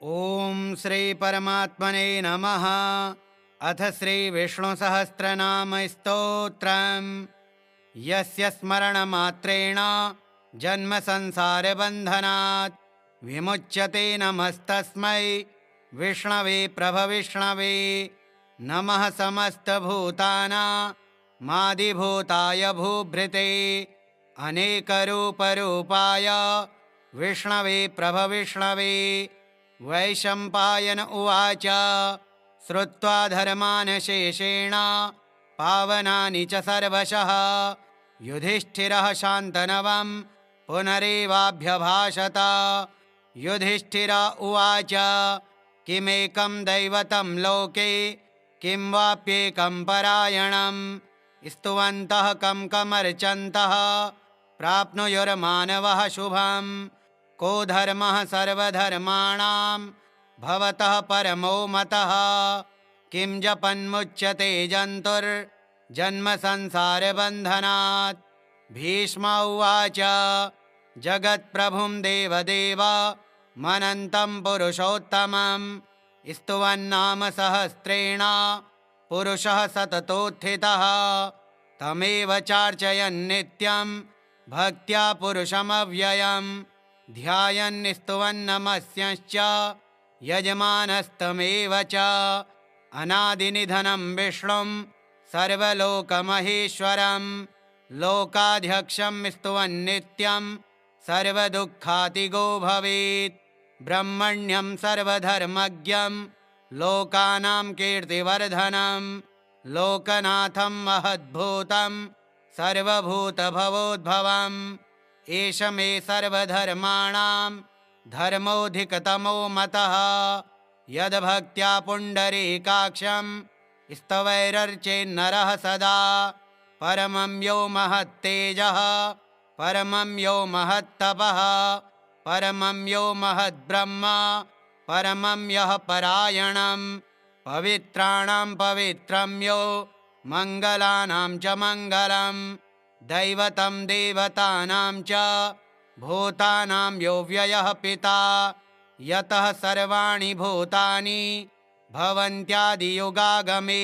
ओम श्री परमात्मने नमः। अथ श्री विष्णु सहस्रनाम स्तोत्रम्। यस्य स्मरणमात्रेण जन्म संसार बन्धनात् विमुच्यते नमस्तस्मै विष्णवे प्रभविष्णवे। नमः समस्तभूतानां मादिभूताय भूभृते अनेकरूपरूपाय विष्णवे प्रभविष्णवे। वैशम्पायन उवाच श्रुत्वा धर्मान् शेषेण पावनानि च सर्वशः युधिष्ठिरः शान्तनवं पुनरेवाभ्यभाषत। युधिष्ठिर उवाच किमेकं दैवतं लोके किं वाप्येकं परायणं स्तुवन्तः कं कमर्चन्तः प्राप्नुयुर्मानवः शुभम्। को धर्मः सर्वधर्माणां भवतः परमो मतः किं जपन्मुच्यते जन्तुर्जन्म संसारबन्धनात्। भीष्म उवाच जगत्प्रभुं देवदेव मनन्तं पुरुषोत्तमं स्तुवन्नाम सहस्रेण पुरुषः सततोत्थितः तमेव चार्चयन्नित्यं भक्त्या पुरुषमव्ययम् ध्यायन् स्तुवन्नमस्यश्च यजमानस्तमेव च। अनादिनिधनं विष्णुं सर्वलोकमहेश्वरं लोकाध्यक्षं स्तुवन्नित्यं सर्वदुःखातिगो भवेत्। ब्रह्मण्यं सर्वधर्मज्ञं लोकानां कीर्तिवर्धनं लोकनाथं महद्भूतं सर्वभूतभवोद्भवम्। एष मे सर्वधर्माणां धर्मोऽधिकतमो मतः यद्भक्त्या पुण्डरीकाक्षं स्तवैरर्चेन्नरः सदा। परमं यो महत्तेजः परमं यो महत्तपः परमं यो महद्ब्रह्म परमं यः परायणं पवित्राणां पवित्रं यो मङ्गलानां च मङ्गलम्। दैवतं देवतानां च भूतानां यो व्ययः पिता यतः सर्वाणि भूतानि भवन्त्यादियुगागमे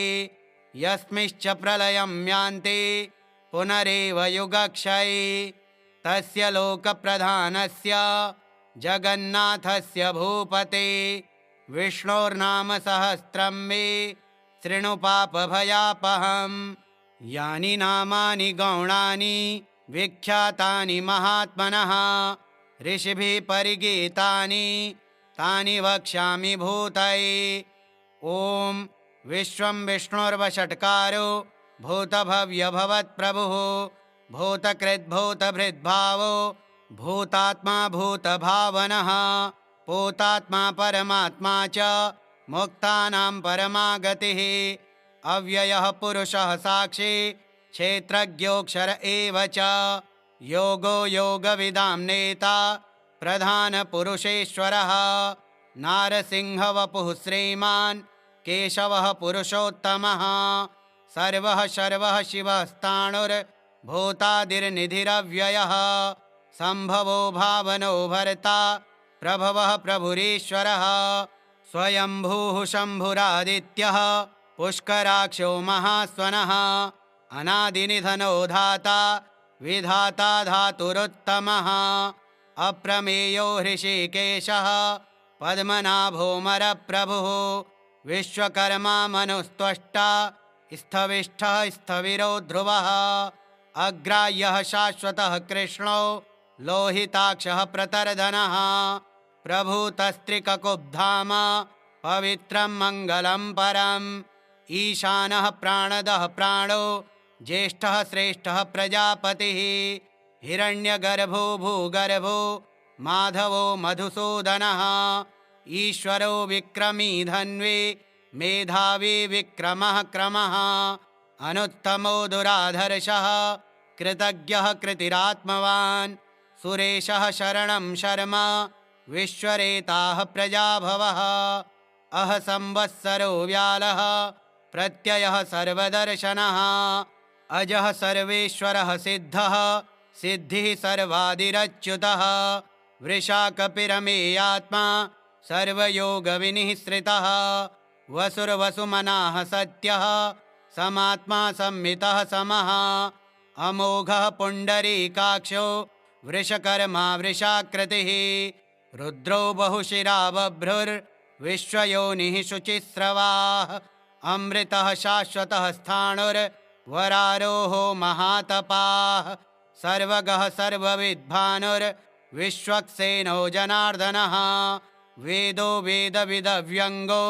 यस्मिश्च प्रलयं यान्ति पुनरेव युगक्षये। तस्य लोकप्रधानस्य जगन्नाथस्य भूपते विष्णोर्नाम सहस्रं मे शृणु पापभयापहम्। यानि नामानि गौणानि विख्यातानि महात्मनः ऋषिभिः परिगीतानि तानि वक्ष्यामि भूतये। ॐ विश्वं विष्णुर्वषट्कारो भूतभव्यभवत्प्रभुः भूतकृद्भूतभृद्भावो भूतात्मा भूतभावनः पूतात्मा परमात्मा च मुक्तानां परमागतिः। अव्ययः पुरुषः साक्षी क्षेत्रज्ञोऽक्षर एव च योगो योगविदां नेता प्रधानपुरुषेश्वरः। नारसिंहवपुः श्रीमान् केशवः पुरुषोत्तमः सर्वः शर्वः शिवस्ताणुर्भूतादिर्निधिरव्ययः सम्भवो भावनो भर्ता प्रभवः प्रभुरीश्वरः। स्वयंभूः शम्भुरादित्यः पुष्कराक्षो महास्वनः अनादिनिधनो धाता विधाता धातुरुत्तमः। अप्रमेयो हृषीकेशः पद्मनाभोऽमरप्रभुः विश्वकर्मा मनुस्त्वष्टा स्थविष्ठः स्थविरो ध्रुवः। अग्राह्यः शाश्वतः कृष्णो लोहिताक्षः प्रतर्दनः प्रभूतस्त्रिककुब्धाम पवित्रं मङ्गलं परम्। ईशानः प्राणदः प्राणो ज्येष्ठः श्रेष्ठः प्रजापतिः हिरण्यगर्भो भूगर्भो माधवो मधुसूदनः ईश्वरो विक्रमी धन्वी मेधावी विक्रमः क्रमः अनुत्तमो दुराधर्षः कृतज्ञः कृतिरात्मवान् सुरेशः शरणं शर्म विश्वरेताः प्रजाभवः। अह संवत्सरो व्यालः प्रत्ययः सर्वदर्शनः अजः सर्वेश्वरः सिद्धः सिद्धिः सर्वादिरच्युतः वृषाकपिरमेयात्मा सर्वयोगविनिःसृतः वसुर्वसुमनाः सत्यः समात्मा संमितः समः अमोघः पुण्डरीकाक्षो वृषकर्मा वृषाकृतिः रुद्रो बहुशिरा बभ्रुर्विश्वयोनिः शुचिस्रवाः अमृतः शाश्वतः स्थाणुर्वरारोहो महातपाः सर्वगः सर्वविद्भानुर्विश्वक्सेनो जनार्दनः वेदो वेदविदव्यङ्गो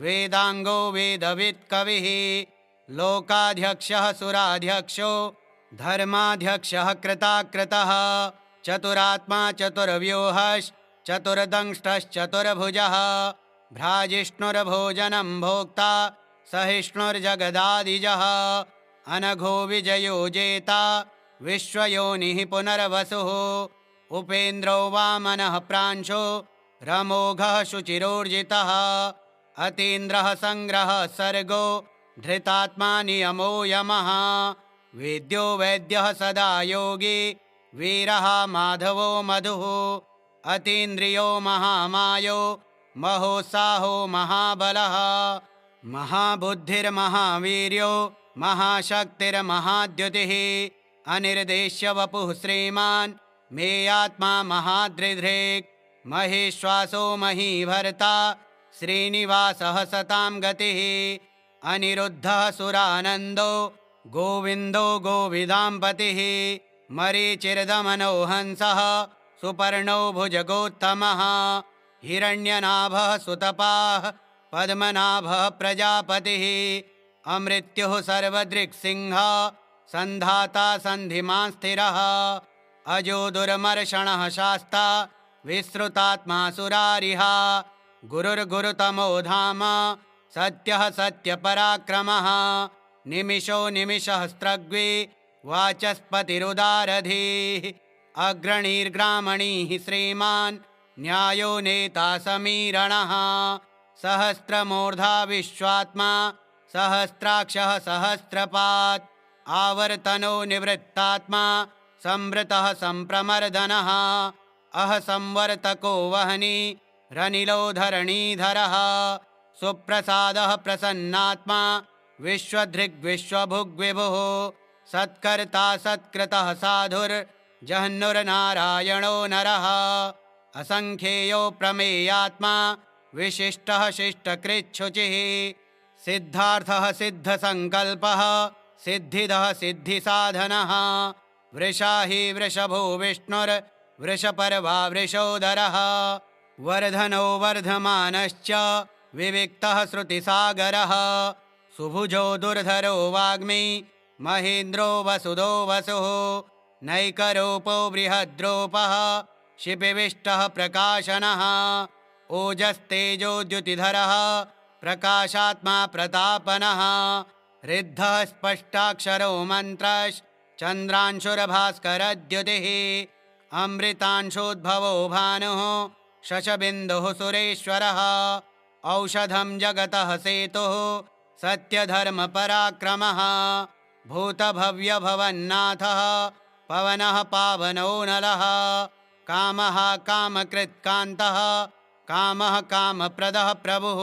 वेदांगो वेदवित्कविः लोकाध्यक्षः सुराध्यक्षो धर्माध्यक्षः कृताकृतः चतुरात्मा चतुर्व्यूहश्चतुर्दंष्टश्चतुर्भुजः भ्राजिष्णुर्भोजनं भोक्ता सहिष्णुर्जगदादिजः अनघो विजयो जेता विश्वयोनिः पुनर्वसुः उपेन्द्रो वामनः प्रांशो रमोघः शुचिरोर्जितः अतीन्द्रः संग्रहः सर्गो धृतात्मा नियमो यमः वेद्यो वैद्यः सदा योगी वीरः माधवो मधुः अतीन्द्रियो महामायो महोत्साहो महाबलः महाबुद्धिर्महावीर्यो महाशक्तिर्महाद्युतिः अनिर्देश्य वपुः श्रीमान् मेयात्मा महादृधृक् महेश्वासो महीभर्ता श्रीनिवासः सतां गतिः अनिरुद्धः सुरानन्दो गोविन्दो गोविदाम्पतिः मरीचिर्दमनो हंसः सुपर्णो भुजगोत्तमः हिरण्यनाभः सुतपाः पद्मनाभः प्रजापतिः अमृत्युः सर्वदृक्सिंहः सन्धाता सन्धिमान् स्थिरः अजो दुर्मर्षणः शास्ता विश्रुतात्मा सुरारिहा गुरुर्गुरुतमो धाम सत्यः सत्यपराक्रमः निमिषो निमिषहस्त्रग्वी वाचस्पतिरुदारधीः अग्रणीर्ग्रामणीः श्रीमान् न्यायो नेता समीरणः सहस्रमूर्धा विश्वात्मा सहस्राक्षः सहस्रपात् आवर्तनो निवृत्तात्मा संवृतः संप्रमर्दनः अह संवर्तको वह्नि रनिलो धरणीधरः सुप्रसादः प्रसन्नात्मा विश्वधृग्विश्वभुग्विभुः सत्कर्ता सत्कृतः साधुर्जह्नुर्नारायणो नरः असंख्येयो प्रमेयात्मा विशिष्टः शिष्टकृच्छुचिः सिद्धार्थः सिद्धसङ्कल्पः सिद्धिदः सिद्धिसाधनः वृषाहि वृषभो विष्णुर्वृषपर्वा वृषोदरः वर्धनो वर्धमानश्च विविक्तः श्रुतिसागरः सुभुजो दुर्धरो वाग्मी महेन्द्रो वसुदो वसुः नैकरूपो बृहद्रूपः शिपिविष्टः प्रकाशनः ओजस्तेजोद्युतिधरः प्रकाशात्मा प्रतापनः रिद्धः स्पष्टाक्षरो मन्त्रश्चन्द्रांशुरभास्करद्युतिः अमृतांशोद्भवो भानुः शशबिन्दुः सुरेश्वरः औषधं जगतः सेतुः सत्यधर्मपराक्रमः भूतभव्यभवन्नाथः पवनः पावनो नलः कामः कामकृत्कान्तः कामः कामप्रदः प्रभुः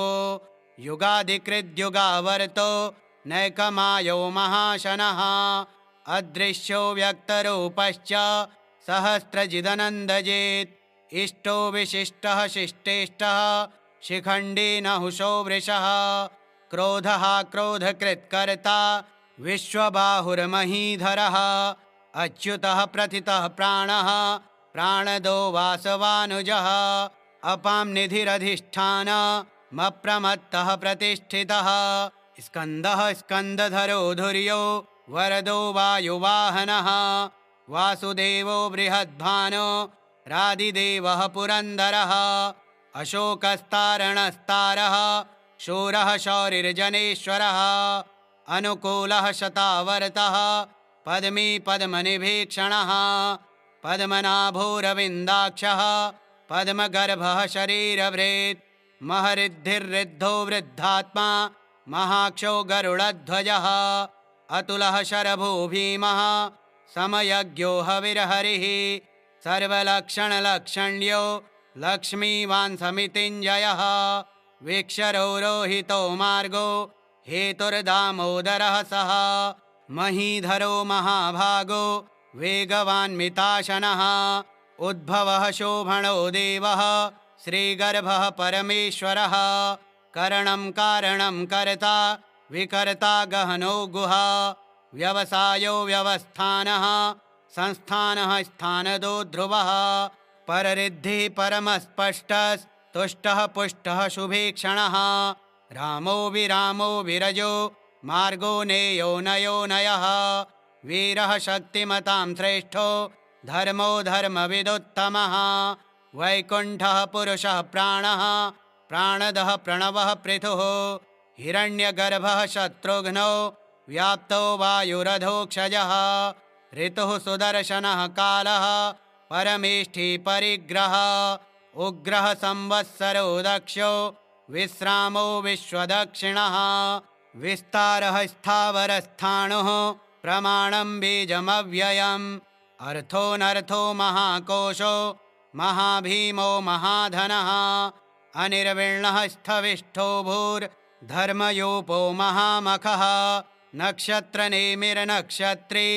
युगादिकृद्युगावर्तो नैकमायो महाशनः अदृश्यो व्यक्तरूपश्च सहस्रजिदनन्दजेत् इष्टो विशिष्टः शिष्टेष्टः शिखण्डी नहुषो वृषः क्रोधः क्रोधकृत्कर्ता विश्वबाहुर्महीधरः अच्युतः प्रथितः प्राणः प्राणदो वासवानुजः अपां निधिरधिष्ठानमप्रमत्तः प्रतिष्ठितः स्कन्दः स्कन्दधरो धुर्यो वरदो वायुवाहनः वासुदेवो बृहद्भानो रादिदेवः पुरन्दरः अशोकस्तारणस्तारः शूरः शौरिर्जनेश्वरः अनुकूलः शतावर्तः पद्मी पद्मनिभीक्षणः पद्मनाभोरविन्दाक्षः पद्मगर्भः शरीरभृत् महरिद्धिर्रिद्धो वृद्धात्मा महाक्षो गरुडध्वजः अतुलः शरभो भीमः समयज्ञो हविर्हरिः सर्वलक्षणलक्षण्यो लक्ष्मीवान् समितिञ्जयः वीक्षरोहितो मार्गो हेतुर्दामोदरः सः महीधरो महाभागो वेगवान्मिताशनः उद्भवः शोभणो देवः श्रीगर्भः परमेश्वरः करणं कारणं कर्ता विकर्ता गहनो गुहा व्यवसायो व्यवस्थानः संस्थानः स्थानदो ध्रुवः पररिद्धिः परमस्पष्टस्तुष्टः पुष्टः शुभीक्षणः रामो विरामो विरजो मार्गो नेयो नयो नयः वीरः शक्तिमतां श्रेष्ठो धर्मो धर्मविदुत्तमः वैकुण्ठः पुरुषः प्राणः प्राणदः प्रणवः पृथुः हिरण्यगर्भः शत्रुघ्नो व्याप्तो वायुरधोक्षजः ऋतुः सुदर्शनः कालः परमेष्ठी परिग्रह उग्रः संवत्सरो दक्षो विश्रामो विश्वदक्षिणः विस्तारः स्थावरस्थाणुः प्रमाणं बीजमव्ययम् अर्थोऽनर्थो महाकोशो महाभीमो महाधनः अनिर्विण्णः स्थविष्ठो भूर्धर्मयोपो महामखः नक्षत्रनेमिर्नक्षत्री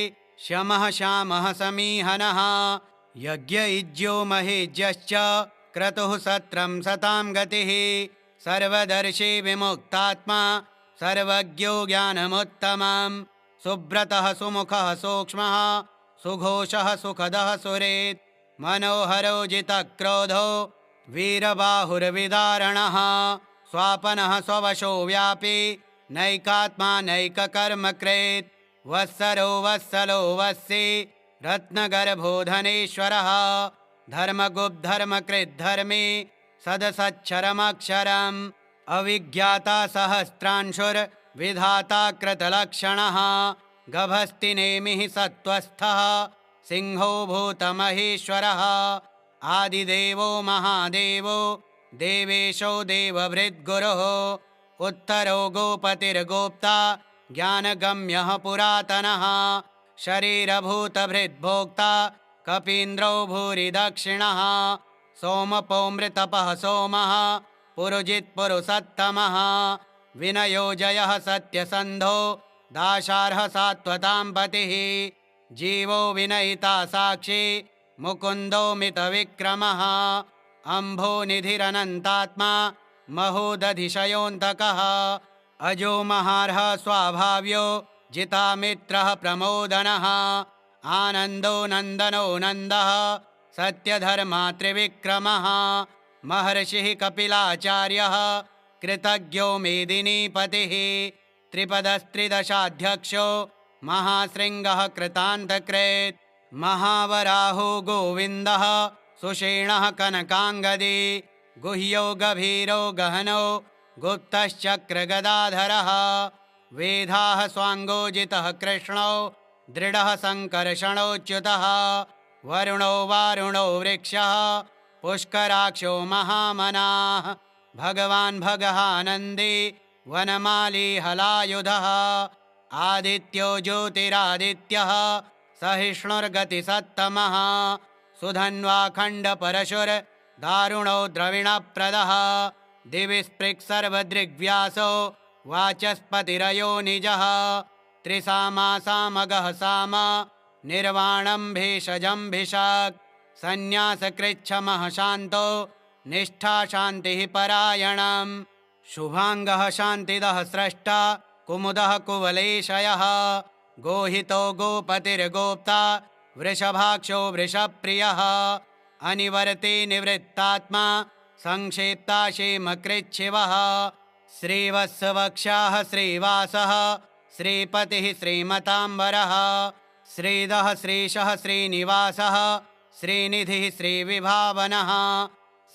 शमः श्यामः समीहनः यज्ञयुज्यो महेज्यश्च क्रतुः सत्रं सतां गतिः सर्वदर्शी विमुक्तात्मा सर्वज्ञो ज्ञानमुत्तमम् सुब्रतः सुमुखः सूक्ष्मः सुघोषः सुखदः सुरेत् मनोहरो जितक्रोधो वीरबाहुर्विदारणः स्वापनः स्ववशो व्यापी नैकात्मा नैककर्मकृत् वत्सरो वत्सलो वत्सी रत्नगर्भो धनेश्वरः धर्मगुप्धर्मकृद्धर्मी सदसच्छरमक्षरम् अविज्ञाता सहस्रांशुर्विधाता कृतलक्षणः गभस्तिनेमिः सत्त्वस्थः सिंहो भूतमहेश्वरः आदिदेवो महादेवो देवेशो देवभृद्गुरुः उत्तरो गोपतिर्गोप्ता ज्ञानगम्यः पुरातनः शरीरभूतभृद्भोक्ता कपीन्द्रो भूरि दक्षिणः सोमपोमृतपः सोमः पुरुजित्पुरुषत्तमः विनयो जयः सत्यसन्धो दाशार्ह सात्वतां पतिः जीवो विनयिता साक्षी मुकुन्दो मितविक्रमः अम्भो निधिरनन्तात्मा महोदधिशयोऽन्तकः अजो महार्ह स्वाभाव्यो जितामित्रः प्रमोदनः आनन्दो नन्दनो नन्दः सत्यधर्मा त्रिविक्रमः महर्षिः कपिलाचार्यः कृतज्ञो मेदिनीपतिः त्रिपदस्त्रिदशाध्यक्षो महाशृङ्गः कृतान्तकृत् महावराहो गोविन्दः सुषेणः कनकाङ्गदी गुह्यो गभीरो गहनो गुप्तश्चक्रगदाधरः वेदाः स्वाङ्गोजितः कृष्णो दृढः सङ्कर्षणोच्युतः वरुणो वारुणो वृक्षः पुष्कराक्षो महामनाः भगवान् भगहानन्दी वनमाली हलायुधः आदित्यो ज्योतिरादित्यः सहिष्णुर्गतिसत्तमः सुधन्वाखण्डपरशुर्दारुणो द्रविणप्रदः दिवि स्पृक्सर्वदृग्व्यासो वाचस्पतिरयो निजः त्रिसामासामगः साम निर्वाणं भेषजं भिषक् सन्न्यासकृच्छमः शान्तो निष्ठा शान्तिः परायणम् शुभाङ्गः शान्तिदः स्रष्टा कुमुदः कुवलेशयः गोहितो गोपतिर्गोप्ता वृषभाक्षो वृषप्रियः अनिवर्ति निवृत्तात्मा संक्षेप्ता क्षेमकृच्छिवः श्रीवत्सवक्षाः श्रीवासः श्रीपतिः श्रीमताम्बरः श्रीदः श्रीशः श्रीनिवासः श्रीनिधिः श्रीविभावनः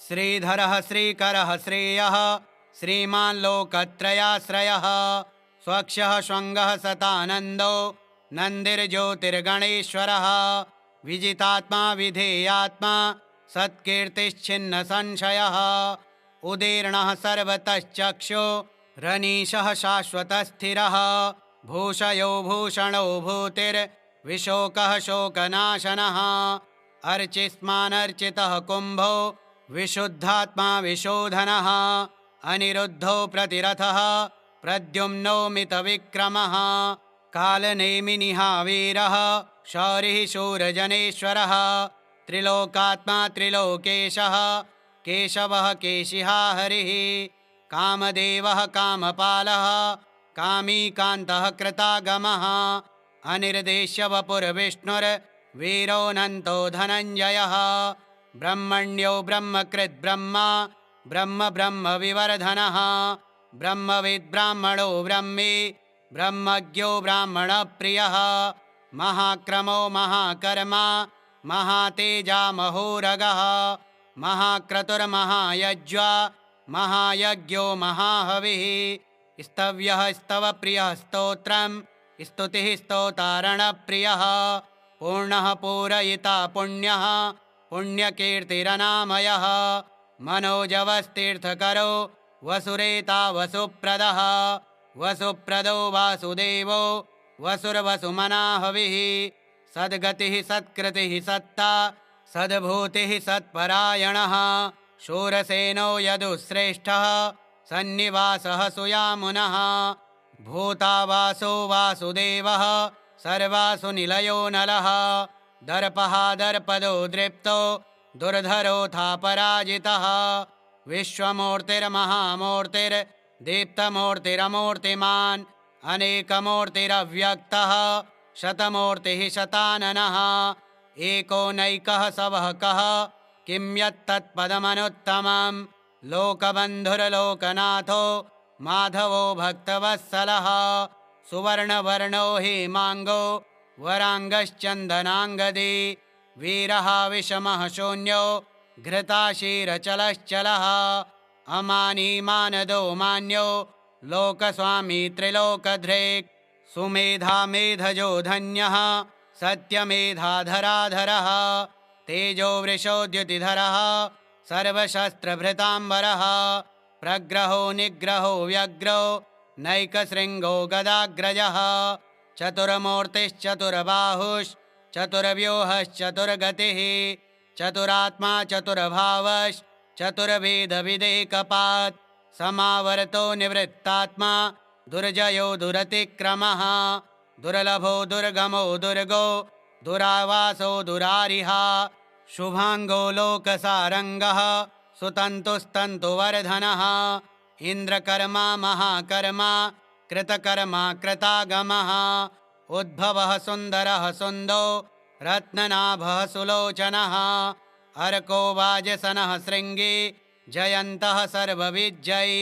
श्रीधरः श्रीकरः श्रेयः श्रीमान् लोकत्रयाश्रयः स्वक्षः श्वङ्गः सतानन्दो नन्दिर्ज्योतिर्गणेश्वरः विजितात्मा विधेयात्मा सत्कीर्तिश्छिन्न संशयः उदीर्णः सर्वतश्चक्षो रनीशः शाश्वतस्थिरः भूषयो भूषणो भूतिर्विशोकः शोकनाशनः अर्चिस्मानर्चितः कुम्भो विशुद्धात्मा विशोधनः अनिरुद्धो प्रतिरथः प्रद्युम्नो मितविक्रमः कालनेमिनिः वीरः शौरिः शूरजनेश्वरः त्रिलोकात्मा त्रिलोकेशः केशवः केशिहा हरिः कामदेवः कामपालः कामी कान्तः कृतागमः अनिर्देश्य वपुर्विष्णुर्वीरोऽनन्तो धनञ्जयः ब्रह्मण्यो ब्रह्मकृद् ब्रह्मा ब्रह्म ब्रह्म विवर्धनः ब्रह्मविद् ब्राह्मणो ब्रह्मी ब्रह्मज्ञो ब्राह्मणप्रियः महाक्रमो महाकर्मा महातेजा महोरगः महाक्रतुर्महायज्वा महायज्ञो महाहविः स्तव्यः स्तवप्रियः स्तोत्रं स्तुतिः स्तोतारणप्रियः पूर्णः पूरयिता पुण्यः पुण्यकीर्तिरनामयः मनोजवस्तीर्थकरो वसुरेता वसुप्रदः वसुप्रदो वासुदेवो वसुर्वसुमनाहविः सद्गतिः सत्कृतिः सत्ता सद्भूतिः सत्परायणः शूरसेनो यदुश्रेष्ठः सन्निवासः सुयामुनः भूतावासो वासुदेवः सर्वासु निलयो नलः दर्पः दर्पदो दृप्तो दुर्धरोऽथा पराजितः विश्वमूर्तिर्महामूर्तिर्दीप्तमूर्तिरमूर्तिमान् अनेकमूर्तिरव्यक्तः शतमूर्तिः शताननः एको नैकः सवः कः किं यत्तत्पदमनुत्तमं लोकबन्धुर्लोकनाथो माधवो भक्तवत्सलः सुवर्णवर्णो हेमाङ्गो वराङ्गश्चन्दनाङ्गदी वीरः विषमः शून्यो घृताशीरचलश्चलः अमानी मानदो मान्यो लोकस्वामी त्रिलोकधृक् सुमेधा मेधजो धन्यः सत्यमेधाधराधरः तेजो वृषोद्युतिधरः सर्वशस्त्रभृताम्बरः प्रग्रहो निग्रहो व्यग्रो नैकशृङ्गो गदाग्रजः चतुर्मूर्तिश्चतुर्बाहुश्चतुर्व्यूहश्चतुर्गतिः चतुरात्मा चतुर्भावश्चतुर्वेदविदेकपात् समावर्तो निवृत्तात्मा दुर्जयो दुरतिक्रमः दुर्लभो दुर्गमो दुर्गो दुरावासो दुरारिहा शुभाङ्गो लोकसारङ्गः सुतन्तुस्तन्तुवर्धनः इन्द्रकर्मा महाकर्मा कृतकर्मा कृतागमः उद्भवः सुन्दरः सुन्दो रत्ननाभः सुलोचनः अर्को वाजसनः शृङ्गी जयन्तः सर्वविजयी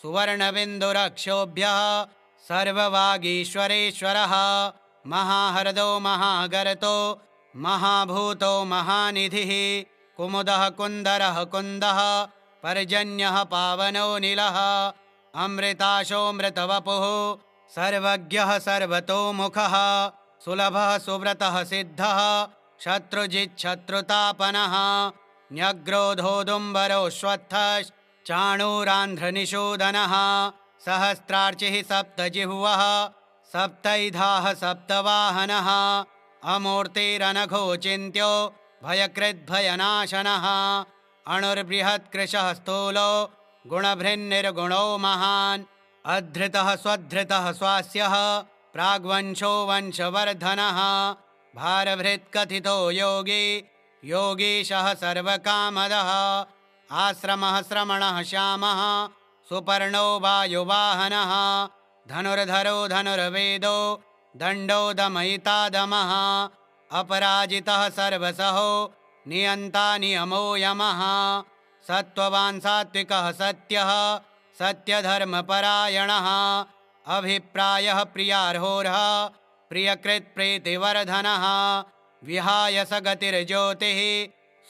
सुवर्णबिन्दुरक्षोभ्यः सर्ववागीश्वरेश्वरः महाहृदो महागर्तो महाभूतो महानिधिः कुमुदः कुन्दरः कुन्दः पर्जन्यः पावनो नीलः अमृताशोऽमृतवपुः सर्वज्ञः सर्वतोमुखः सुलभः सुव्रतः सिद्धः शत्रुजिच्छत्रुतापनः न्यग्रोधोदुम्बरोऽश्वत्थश्चाणूरान्ध्रनिषूदनः सहस्रार्चिः सप्तजिह्वः सप्तैधाः सप्तवाहनः अमूर्तिरनघोचिन्त्यो भयकृद्भयनाशनः अणुर्बृहत्कृशः स्थूलो गुणभृन्निर्गुणो महान् अधृतः स्वधृतः स्वास्यः प्राग्वंशो वंशवर्धनः भारभृत्कथितो योगी योगीशः सर्वकामदः आश्रमः श्रमणः श्यामः सुपर्णो वायुवाहनः धनुर्धरो धनुर्वेदो दण्डो दमयिता दमः अपराजितः सर्वसहो नियन्ता नियमो यमः सत्त्ववान् सात्विकः सत्यः सत्यधर्मपरायणः अभिप्रायः प्रियार्होरः प्रियकृत्प्रीतिवर्धनः विहाय स गतिर्ज्योतिः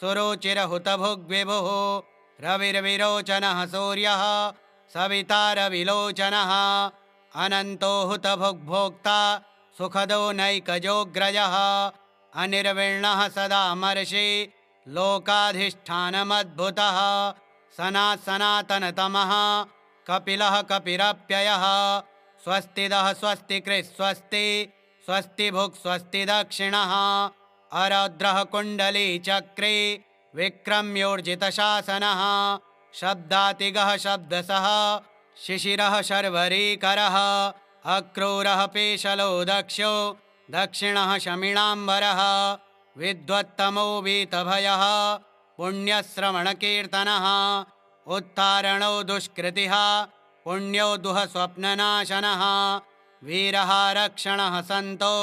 सुरुचिरहुतभुग्विभुः रविर्विरोचनः सूर्यः सविता रविलोचनः अनन्तो हुतभुग्भोक्ता सुखदो नैकजोऽग्रजः अनिर्विण्णः सदा मर्षि लोकाधिष्ठानमद्भुतः सनातनतमः कपिलः कपिरप्ययः स्वस्तिदः स्वस्तिकृत् स्वस्ति स्वस्तिभुक् स्वस्ति दक्षिणः अरौद्रः कुण्डली चक्रे विक्रम्योर्जितशासनः शब्दातिगः शब्दसः शिशिरः शर्वरीकरः अक्रूरः पेशलो दक्षो दक्षिणः शमिणाम्बरः विद्वत्तमो वीतभयः पुण्यश्रवणकीर्तनः उत्तारणो दुष्कृतिः पुण्यो दुःस्वप्ननाशनः वीरः रक्षणः सन्तो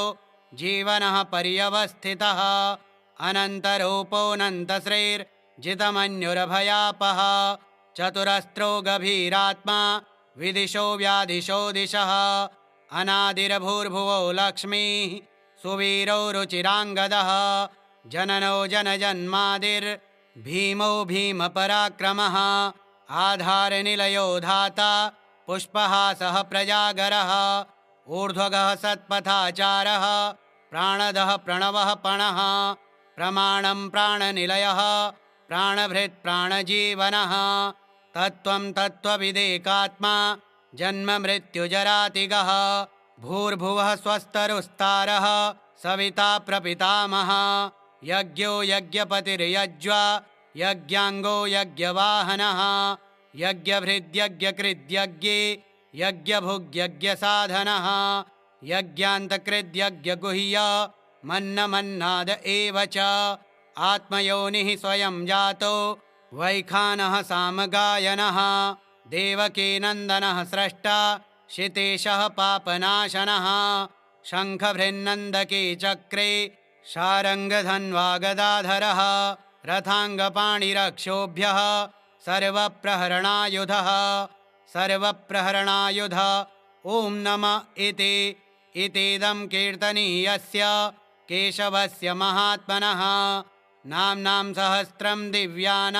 जीवनः पर्यवस्थितः अनन्तरूपोऽनन्तश्रीर्जितमन्युरभयापः चतुरस्त्रो गभीरात्मा विदिशो व्याधिशो दिशः अनादिर्भूर्भुवो लक्ष्मीः सुवीरो रुचिराङ्गदः जननो जनजन्मादिर्भीमो भीमपराक्रमः आधारनिलयो धाता पुष्पहासः प्रजागरः ऊर्ध्वगः सत्पथाचारः प्राणदः प्रणवः पणः प्रमाणं प्राणनिलयः प्राणभृत् प्राणजीवनः तत्त्वं तत्त्वविदेकात्मा जन्म मृत्युजरातिगः भूर्भुवः स्वस्तरुस्तारः सविता प्रपितामहः यज्ञो यज्ञपतिर्यज्वा यज्ञाङ्गो यज्ञवाहनः यज्ञभृद्यज्ञकृद्यज्ञे यज्ञभुग्यज्ञसाधनः यज्ञान्तकृद्यज्ञगुह्य मन्नमन्नाद एव च आत्मयोनिः स्वयं जातो वैखानः सामगायनः देवकीनन्दनः स्रष्टा शितेशः पापनाशनः शङ्खभृन्नन्दके चक्रे शारङ्गधन्वागदाधरः रथाङ्गपाणिरक्षोभ्यः सर्वप्रहरणायुधः सर्वप्रहरणायुध ॐ नम इतीदं कीर्तनीयस्य केशवस्य महात्मनः नाम्नां सहस्रं दिव्यानामशेषेण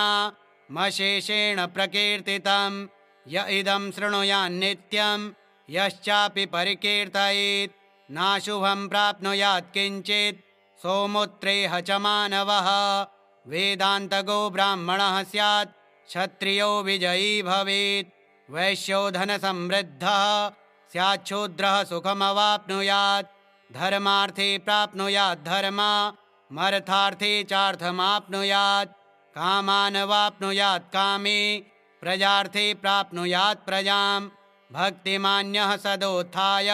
प्रकीर्तितं य इदं शृणुयान्नित्यं यश्चापि परिकीर्तयेत् नाशुभं प्राप्नुयात् किञ्चित् सोमुत्रेह च मानवः वेदान्तगो ब्राह्मणः स्यात् क्षत्रियो विजयी भवेत् वैश्यो धनसमृद्धः स्याच्छूद्रः सुखमवाप्नुयात् धर्मार्थे प्राप्नुयात् धर्ममर्थार्थे चार्थमाप्नुयात् कामानवाप्नुयात् कामे प्रजार्थे प्राप्नुयात् प्रजां भक्तिमान्यः सदोत्थाय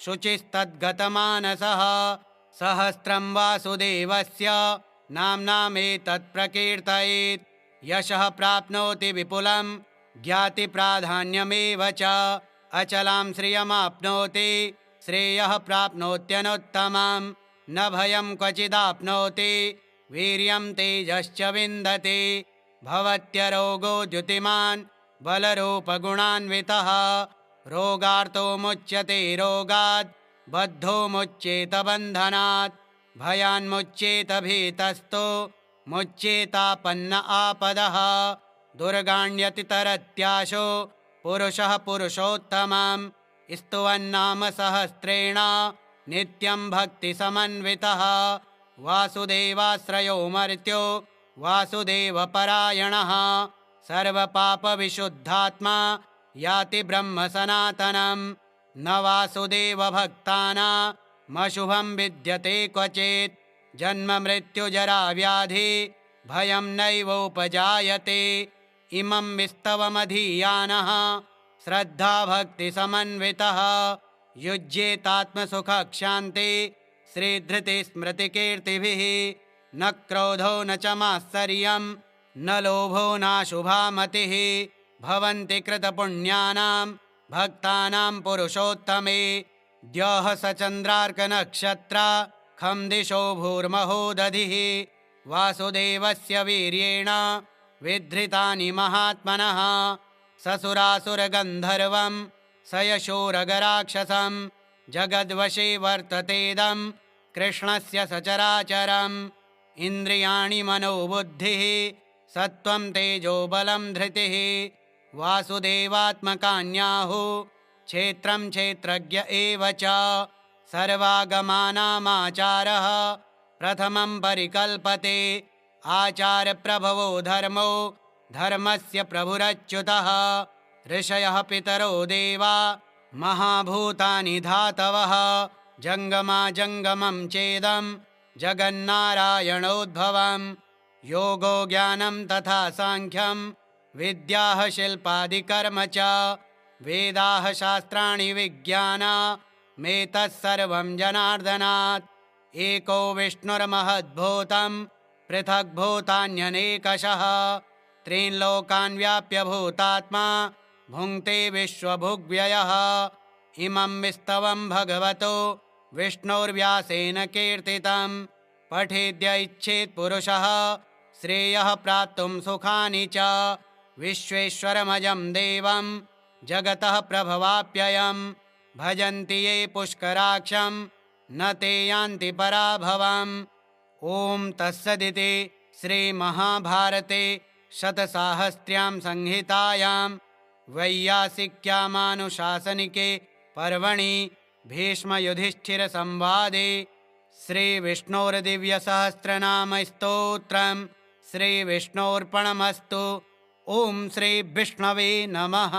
शुचिस्तद्गतमानसः सहस्रं वासुदेवस्य नाम्नामेतत् प्रकीर्तयेत् यशः प्राप्नोति विपुलं ज्ञातिप्राधान्यमेव च अचलां श्रियमाप्नोति श्रेयः प्राप्नोत्यनुत्तमं न भयं क्वचिदाप्नोति वीर्यं तेजश्च विन्दति भवत्यरोगो द्युतिमान् बलरूपगुणान्वितः रोगार्तो मुच्यते रोगात् बद्धो मुच्येत बन्धनात् भयान्मुच्येत भीतस्तो मुच्येतापन्न आपदः दुर्गाण्यतितरत्याशो पुरुषः पुरुषोत्तमं स्तुवन्नाम सहस्रेण नित्यं भक्तिसमन्वितः वासुदेवाश्रयो मर्त्यो वासुदेवपरायणः सर्वपापविशुद्धात्मा याति ब्रह्म सनातनं न वासुदेवभक्तानामशुभं विद्यते क्वचित् जन्म मृत्युजरा व्याधि भयं नैवोपजायते इमं विस्तवमधीयानः श्रद्धाभक्तिसमन्वितः युज्येतात्मसुखक्षान्ति श्रीधृतिस्मृतिकीर्तिभिः न क्रोधो न च मात्सर्यं न लोभो नाशुभा मतिः भवन्ति कृतपुण्यानां भक्तानां पुरुषोत्तमे द्यौः स चन्द्रार्कनक्षत्रा खं दिशो भूर्महो दधिः वासुदेवस्य वीर्येण विधृतानि महात्मनः ससुरासुरगन्धर्वं स यशोरगराक्षसं जगद्वशे वर्ततेदं कृष्णस्य सचराचरम् इन्द्रियाणि मनोबुद्धिः सत्त्वं तेजो बलं धृतिः वासुदेवात्मकान्याहुः क्षेत्रं क्षेत्रज्ञ एव च सर्वागमानामाचारः प्रथमं परिकल्पते आचारप्रभवो धर्मो धर्मस्य प्रभुरच्युतः ऋषयः पितरो देवा महाभूतानि धातवः जङ्गमा जङ्गमं चेदं जगन्नारायणोद्भवं योगो ज्ञानं तथा सांख्यं विद्याः शिल्पादिकर्म च वेदाः शास्त्राणि विज्ञानमेतत्सर्वं जनार्दनात् एको विष्णुर्महद्भूतं पृथग्भूतान्यनेकशः त्रीन् लोकान् व्याप्य भूतात्मा भुङ्क्ते विश्वभुग्व्ययः इमं विस्तवं भगवतो विष्णोर्व्यासेन कीर्तितं पठेद्य इच्छेत् पुरुषः श्रेयः प्राप्तुं सुखानि च विश्वेश्वरमजं देवं जगतः प्रभवाप्ययं भजन्ति ये पुष्कराक्षं न ते यान्ति पराभवम्। ॐ तत्सदिति श्रीमहाभारते शतसाहस्र्यां संहितायां वैयासिक्यामानुशासनिके पर्वणि भीष्मयुधिष्ठिरसंवादे श्रीविष्णोर्दिव्यसहस्रनामस्तोत्रम् श्रीविष्णोर्पणमस्तु। ॐ श्रीविष्णवे नमः।